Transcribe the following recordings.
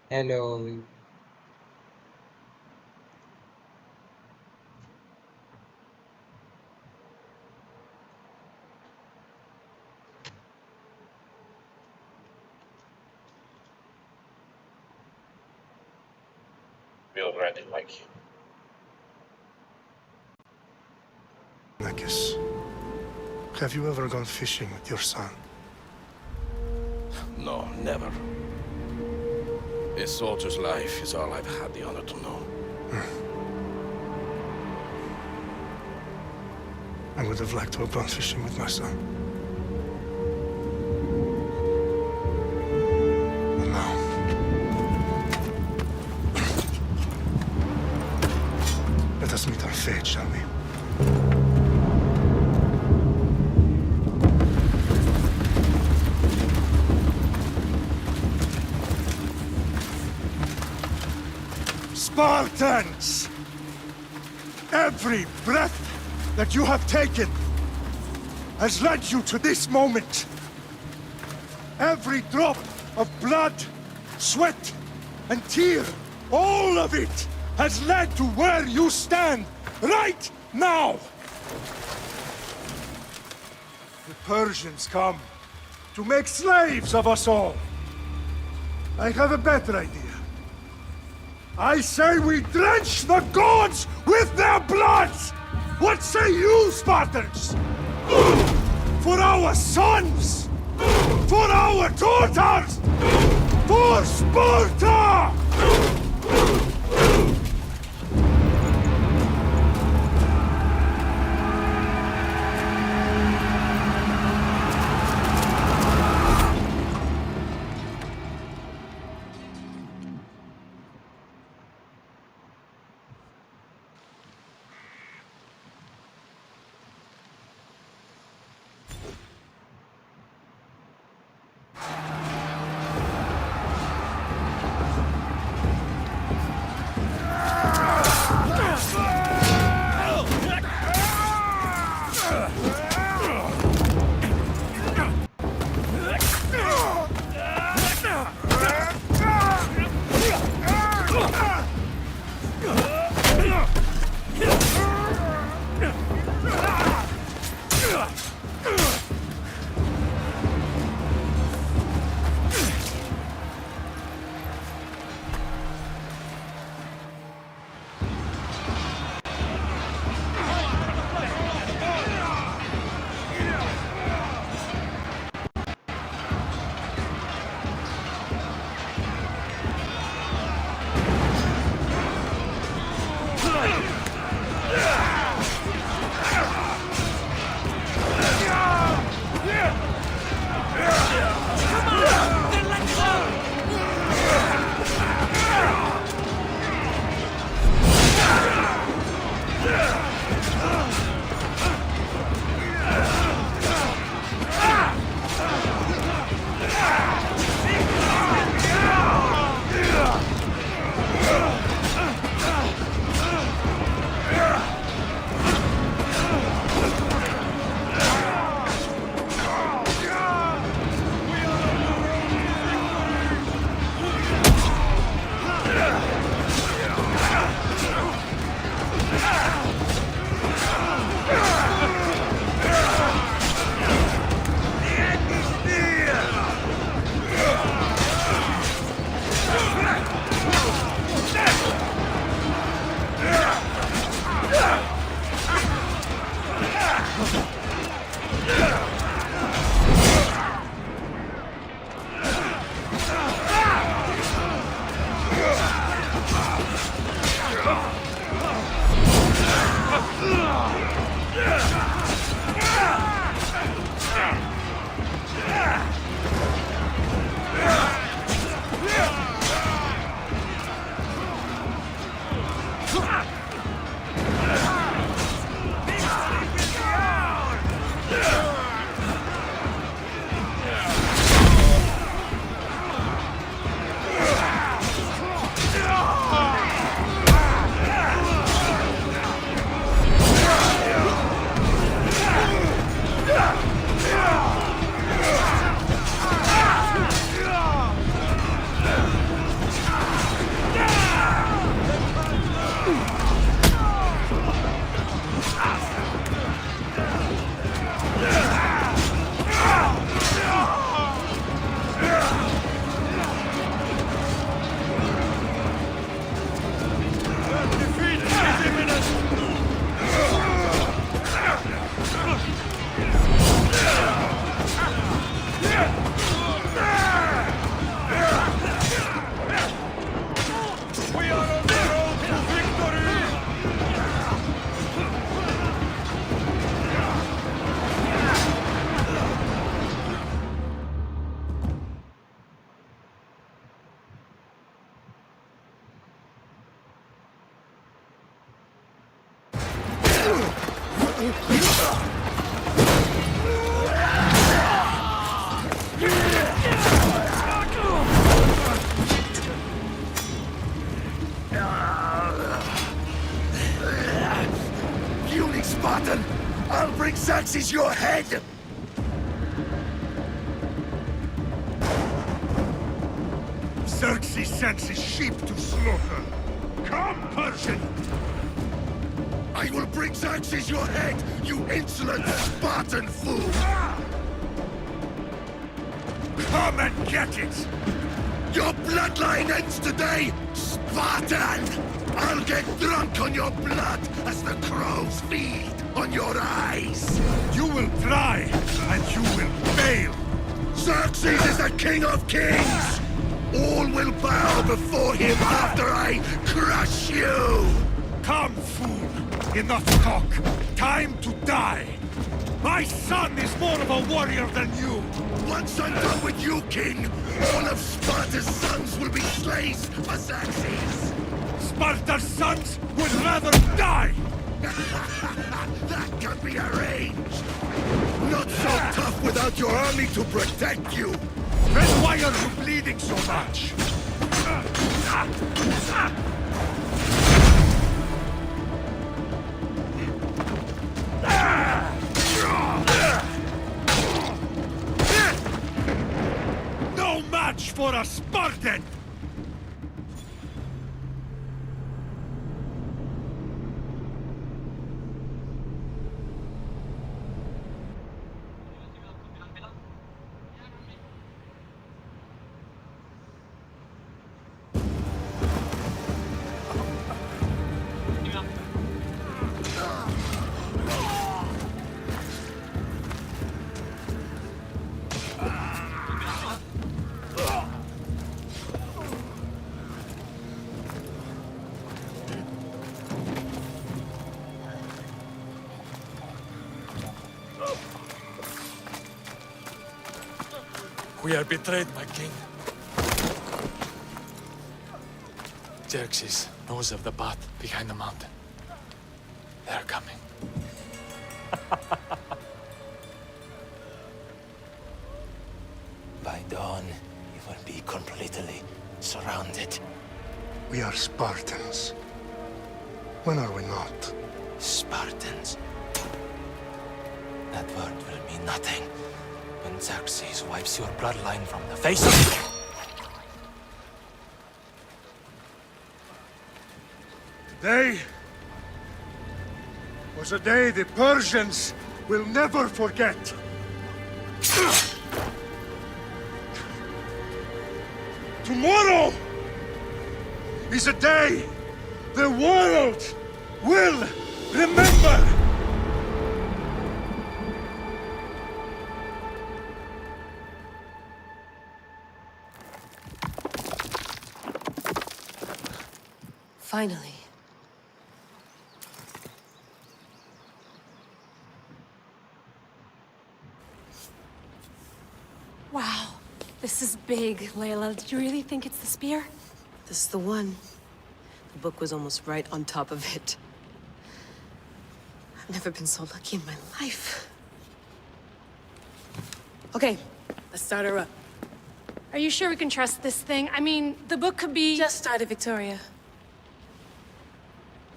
Hello. We already like you. Nekis, have you ever gone fishing with your son? No, never. A soldier's life is all I've had the honor to know. I would have liked to have gone fishing with my son. And now, let us meet our fate, shall we? Spartans! Every breath that you have taken has led you to this moment. Every drop of blood, sweat, and tear, all of it has led to where you stand right now. The Persians come to make slaves of us all. I have a better idea. I say we drench the gods with their blood! What say you, Spartans? For our sons! For our daughters! For Sparta! Puny Spartan! I'll bring Xerxes your head! Xerxes sends his sheep to slaughter. Come, Persian! I will bring Xerxes your head, you insolent Spartan fool! Come and get it! Your bloodline ends today, Spartan! I'll get drunk on your blood as the crows feed on your eyes! You will try, and you will fail! Xerxes is the king of kings! All will bow before him after I crush you! Come, fool! Enough talk! Time to die! My son is more of a warrior than you! Once I'm done with you, king, all of Sparta's sons will be slaves for Xerxes! Sparta's sons would rather die! That can be arranged! Not so tough without your army to protect you! Then why are you bleeding so much? No match for a Spartan! We are betrayed, my king. Xerxes knows of the path behind the mountain. They're coming. By dawn, you will be completely surrounded. We are Spartans. When are we not? Spartans. That word will mean nothing when Xerxes wipes your bloodline from the face of... Today was a day the Persians will never forget. Tomorrow is a day the world will remember. Finally. Wow, this is big, Layla. Did you really think it's the spear? This is the one. The book was almost right on top of it. I've never been so lucky in my life. Okay, let's start her up. Are you sure we can trust this thing? I mean, the book could be... Just started, Victoria.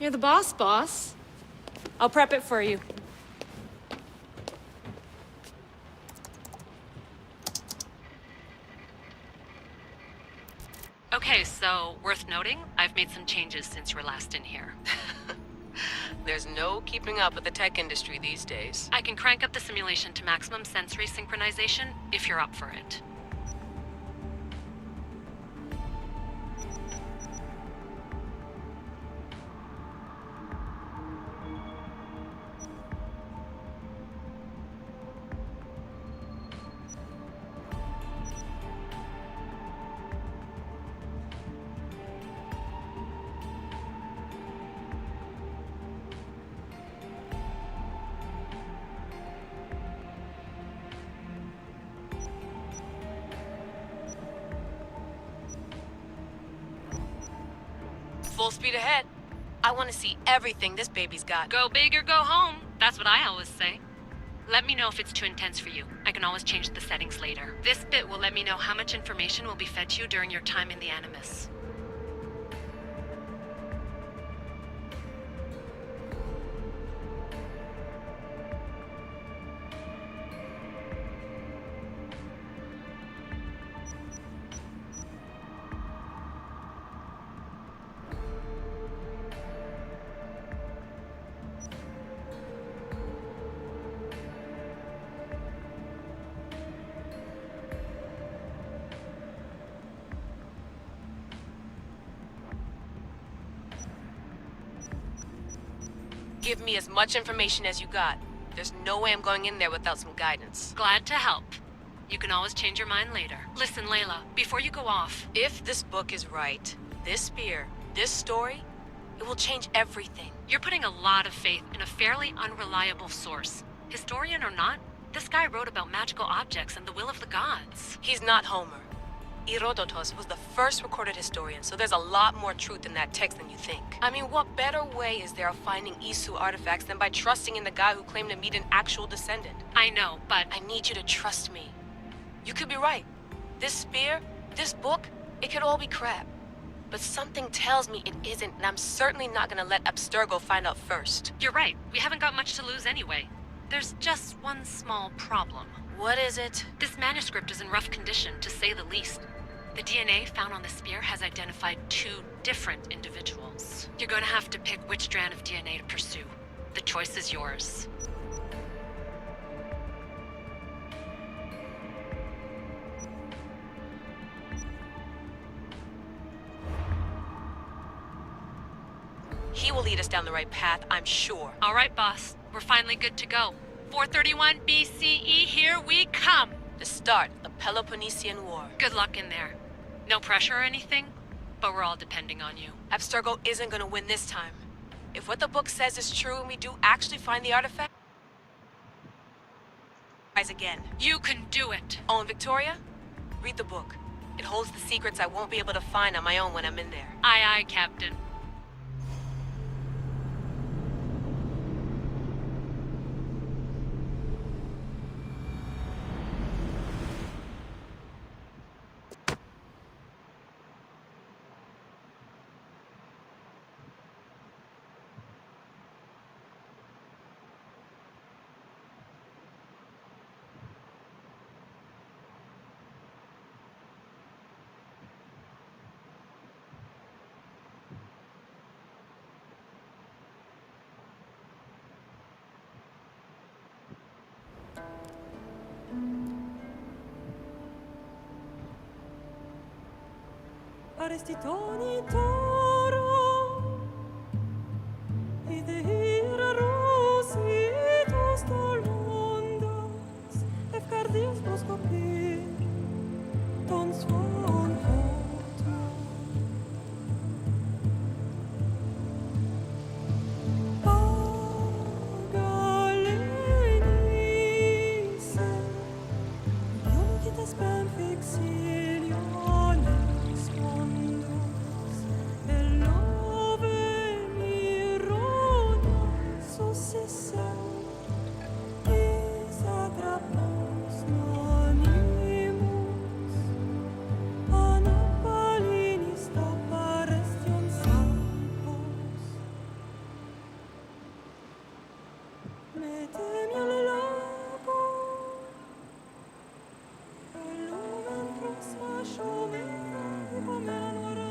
You're the boss. I'll prep it for you. Okay, so worth noting, I've made some changes since you were last in here. There's no keeping up with the tech industry these days. I can crank up the simulation to maximum sensory synchronization if you're up for it. Full speed ahead. I want to see everything this baby's got. Go big or go home. That's what I always say. Let me know if it's too intense for you. I can always change the settings later. This bit will let me know how much information will be fed to you during your time in the Animus. Give me as much information as you got. There's no way I'm going in there without some guidance. Glad to help. You can always change your mind later. Listen, Layla, before you go off... If this book is right, this spear, this story, it will change everything. You're putting a lot of faith in a fairly unreliable source. Historian or not, this guy wrote about magical objects and the will of the gods. He's not Homer. Herodotus was the first recorded historian, so there's a lot more truth in that text than you think. I mean, what better way is there of finding Isu artifacts than by trusting in the guy who claimed to meet an actual descendant? I know, but... I need you to trust me. You could be right. This spear, this book, it could all be crap. But something tells me it isn't, and I'm certainly not gonna let Abstergo find out first. You're right. We haven't got much to lose anyway. There's just one small problem. What is it? This manuscript is in rough condition, to say the least. The DNA found on the spear has identified 2 different individuals. You're going to have to pick which strand of DNA to pursue. The choice is yours. He will lead us down the right path, I'm sure. All right, boss. We're finally good to go. 431 BCE, here we come! The start of the Peloponnesian War. Good luck in there. No pressure or anything, but we're all depending on you. Abstergo isn't gonna win this time. If what the book says is true and we do actually find the artifact... Rise again. You can do it! Oh, and Victoria? Read the book. It holds the secrets I won't be able to find on my own when I'm in there. Aye, aye, Captain. Arrestitoni toro, idehira rositos tolondas, efcardios poskopir, ton swan hotma. Pagalenise, ionikitas ben fixilionis mondos, elove mirona successem, is agrapos nonimus, anapalinis taparestion sampos. Metemi al lago, lumen prosma sciovera, come l'ora.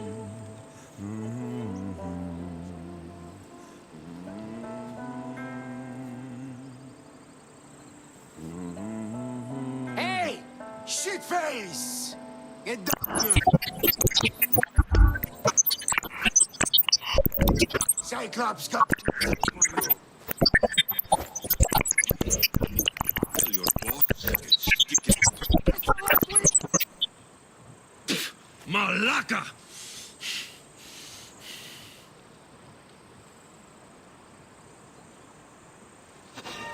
Hey! Shitface! Get down! Cyclops got... Your boss. Malaka!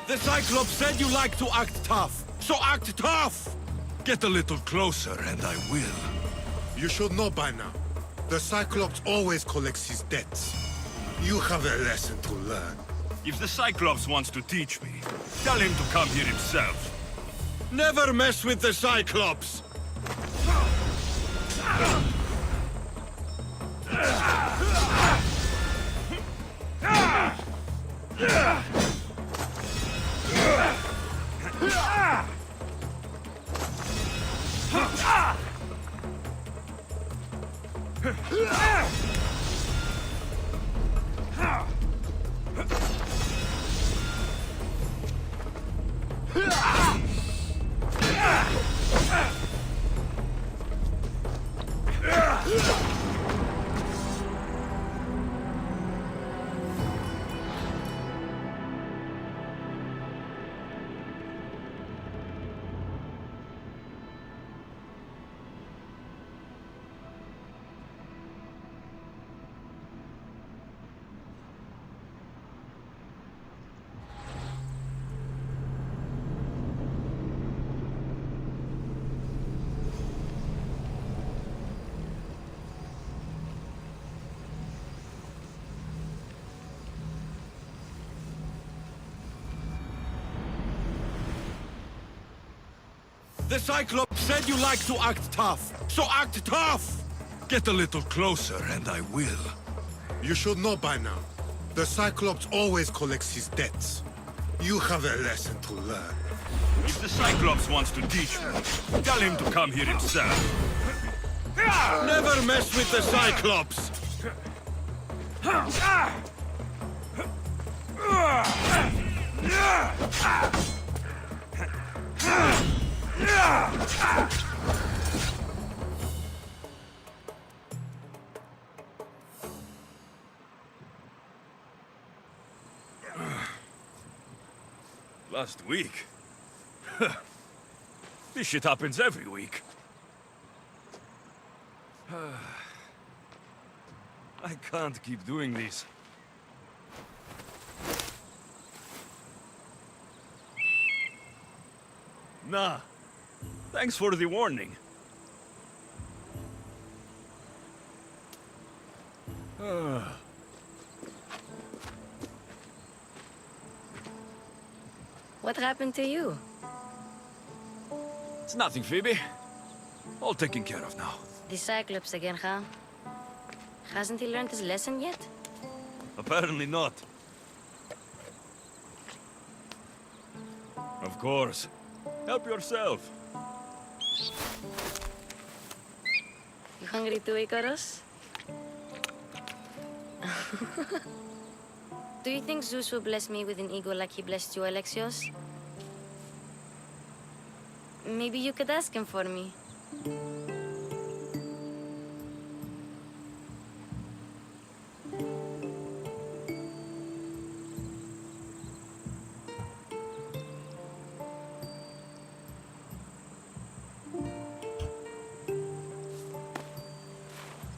The Cyclops said you like to act tough, so act tough! Get a little closer and I will. You should know by now. The Cyclops always collects his debts. You have a lesson to learn. If the Cyclops wants to teach me, tell him to come here himself. Never mess with the Cyclops! The Cyclops said you like to act tough, so act tough! Get a little closer and I will. You should know by now. The Cyclops always collects his debts. You have a lesson to learn. If the Cyclops wants to teach me, tell him to come here himself. Never mess with the Cyclops! Last week? This shit happens every week. I can't keep doing this. Nah. Thanks for the warning. What happened to you? It's nothing, Phoebe. All taken care of now. The Cyclops again, huh? Hasn't he learned his lesson yet? Apparently not. Of course. Help yourself. You hungry too, Icarus? Do you think Zeus will bless me with an ego like he blessed you, Alexios? Maybe you could ask him for me.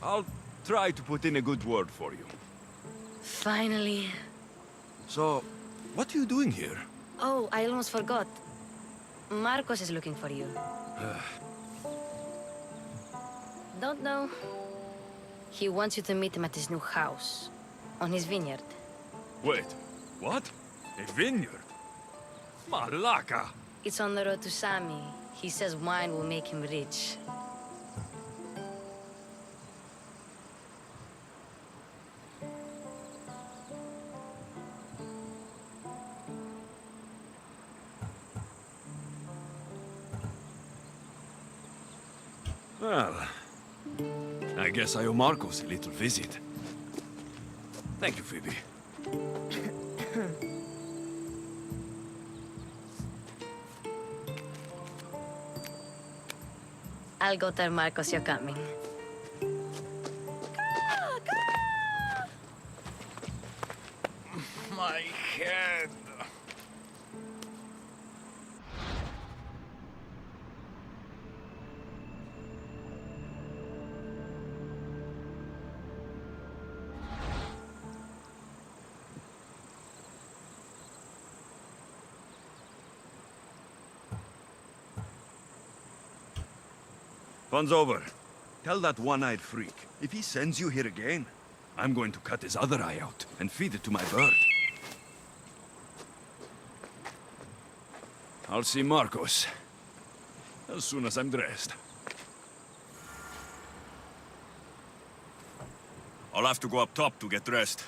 I'll try to put in a good word for you. Finally. So, what are you doing here? Oh, I almost forgot. Marcos is looking for you. Don't know. He wants you to meet him at his new house. On his vineyard. Wait, what? A vineyard? Malaka! It's on the road to Sami. He says wine will make him rich. Well, I guess I owe Marcos a little visit. Thank you, Phoebe. I'll go tell Marcos you're coming. My head. Fun's over. Tell that one-eyed freak, if he sends you here again, I'm going to cut his other eye out and feed it to my bird. I'll see Marcos as soon as I'm dressed. I'll have to go up top to get dressed.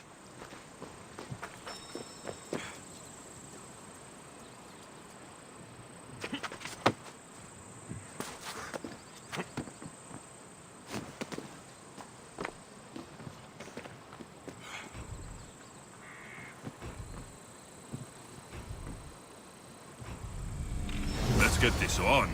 Let's get this on.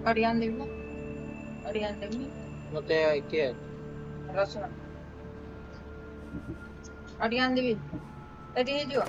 Ariane mi? Ariane mi? No te quiero. Razón. Ariane mi? Tadi dia.